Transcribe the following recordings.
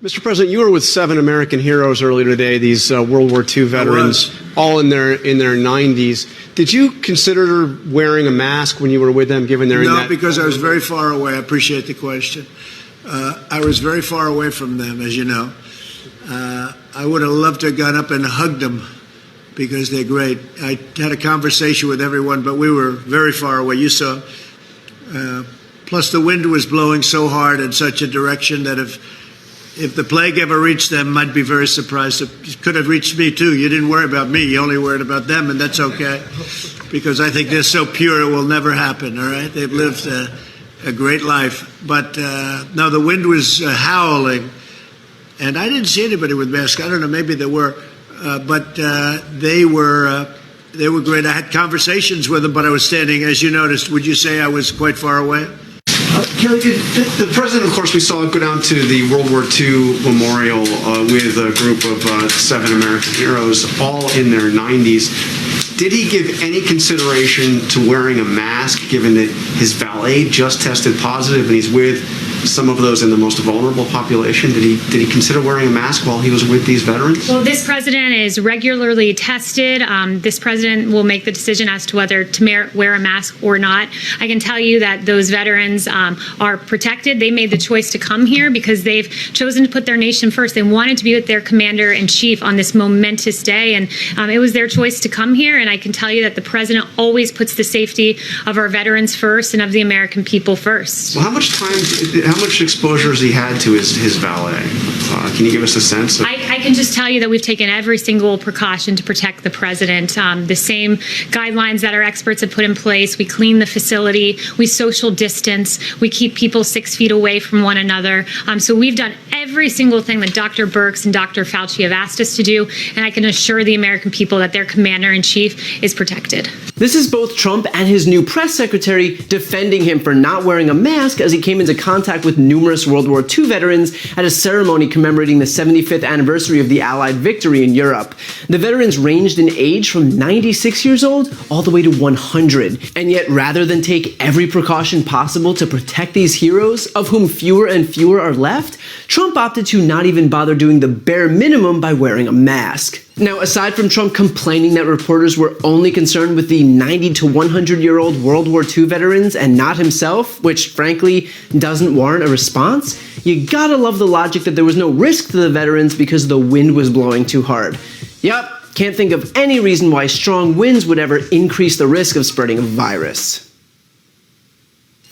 Mr. President, you were with 7 American heroes earlier today, these World War II veterans, all in their 90s. Did you consider wearing a mask when you were with them, given they're in that? No, because I was very far away. I appreciate the question. I was very far away from them, as you know. I would have loved to have gone up and hugged them because they're great. I had a conversation with everyone, but we were very far away. You saw. Plus, the wind was blowing so hard in such a direction that if the plague ever reached them, I'd be very surprised. It could have reached me, too. You didn't worry about me. You only worried about them, and that's okay, because I think they're so pure it will never happen, all right? They've lived a great life. But, no, the wind was howling, and I didn't see anybody with masks. I don't know, maybe there were, but they were great. I had conversations with them, but I was standing, as you noticed. Would you say I was quite far away? Kelly, the president, of course, we saw go down to the World War II memorial with a group of 7 American heroes, all in their 90s. Did he give any consideration to wearing a mask, given that his valet just tested positive and he's with some of those in the most vulnerable population? Did he consider wearing a mask while he was with these veterans? Well, this president is regularly tested. This president will make the decision as to whether to wear a mask or not. I can tell you that those veterans are protected. They made the choice to come here because they've chosen to put their nation first. They wanted to be with their commander-in-chief on this momentous day, and it was their choice to come here. And I can tell you that the president always puts the safety of our veterans first and of the American people first. Well, how much exposure has he had to his valet? Can you give us a sense? I can just tell you that we've taken every single precaution to protect the president. The same guidelines that our experts have put in place. We clean the facility. We social distance. We keep people 6 feet away from one another. So we've done every single thing that Dr. Birx and Dr. Fauci have asked us to do, and I can assure the American people that their commander-in-chief is protected. This is both Trump and his new press secretary defending him for not wearing a mask as he came into contact with numerous World War II veterans at a ceremony commemorating the 75th anniversary of the Allied victory in Europe. The veterans ranged in age from 96 years old all the way to 100. And yet, rather than take every precaution possible to protect these heroes, of whom fewer and fewer are left, Trump opted to not even bother doing the bare minimum by wearing a mask. Now, aside from Trump complaining that reporters were only concerned with the 90 to 100-year-old World War II veterans and not himself, which frankly doesn't warrant a response, you gotta love the logic that there was no risk to the veterans because the wind was blowing too hard. Yup, can't think of any reason why strong winds would ever increase the risk of spreading a virus.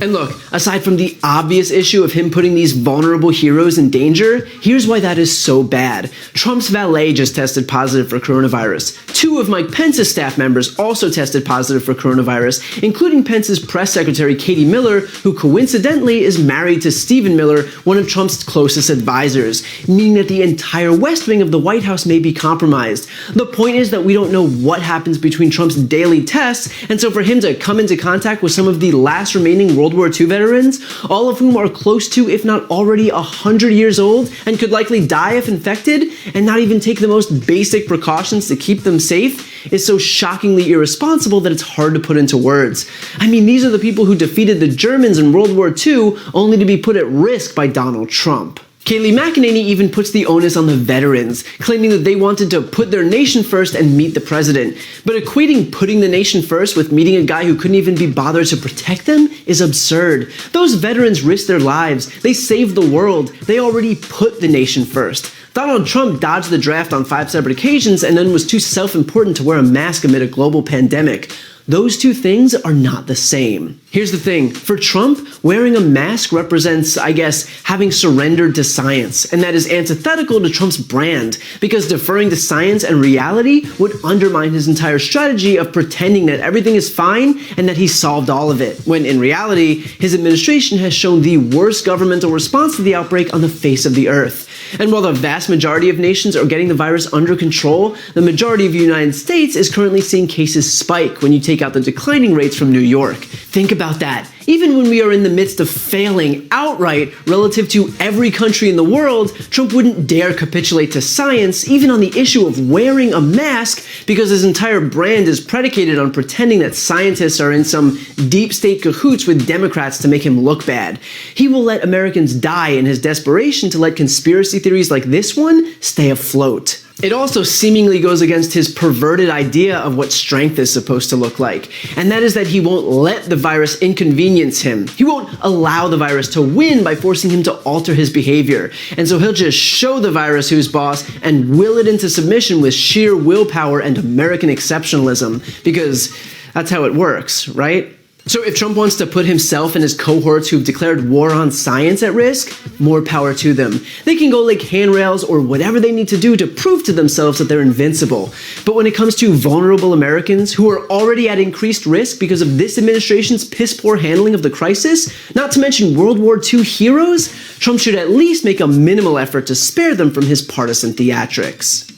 And look, aside from the obvious issue of him putting these vulnerable heroes in danger, here's why that is so bad. Trump's valet just tested positive for coronavirus. 2 of Mike Pence's staff members also tested positive for coronavirus, including Pence's press secretary Katie Miller, who coincidentally is married to Stephen Miller, one of Trump's closest advisors, meaning that the entire West Wing of the White House may be compromised. The point is that we don't know what happens between Trump's daily tests, and so for him to come into contact with some of the last remaining World War II veterans, all of whom are close to, if not already 100 years old, and could likely die if infected, and not even take the most basic precautions to keep them safe, is so shockingly irresponsible that it's hard to put into words. I mean, these are the people who defeated the Germans in World War II, only to be put at risk by Donald Trump. Kayleigh McEnany even puts the onus on the veterans, claiming that they wanted to put their nation first and meet the president. But equating putting the nation first with meeting a guy who couldn't even be bothered to protect them is absurd. Those veterans risked their lives. They saved the world. They already put the nation first. Donald Trump dodged the draft on 5 separate occasions and then was too self-important to wear a mask amid a global pandemic. Those two things are not the same. Here's the thing, for Trump, wearing a mask represents, I guess, having surrendered to science, and that is antithetical to Trump's brand, because deferring to science and reality would undermine his entire strategy of pretending that everything is fine and that he solved all of it, when in reality, his administration has shown the worst governmental response to the outbreak on the face of the earth. And while the vast majority of nations are getting the virus under control, the majority of the United States is currently seeing cases spike when you take take out the declining rates from New York. Think about that. Even when we are in the midst of failing outright relative to every country in the world, Trump wouldn't dare capitulate to science, even on the issue of wearing a mask, because his entire brand is predicated on pretending that scientists are in some deep state cahoots with Democrats to make him look bad. He will let Americans die in his desperation to let conspiracy theories like this one stay afloat. It also seemingly goes against his perverted idea of what strength is supposed to look like, and that is that he won't let the virus inconvenience him. He won't allow the virus to win by forcing him to alter his behavior, and so he'll just show the virus who's boss and will it into submission with sheer willpower and American exceptionalism, because that's how it works, right? So if Trump wants to put himself and his cohorts who've declared war on science at risk, more power to them. They can go lick handrails or whatever they need to do to prove to themselves that they're invincible. But when it comes to vulnerable Americans who are already at increased risk because of this administration's piss-poor handling of the crisis, not to mention World War II heroes, Trump should at least make a minimal effort to spare them from his partisan theatrics.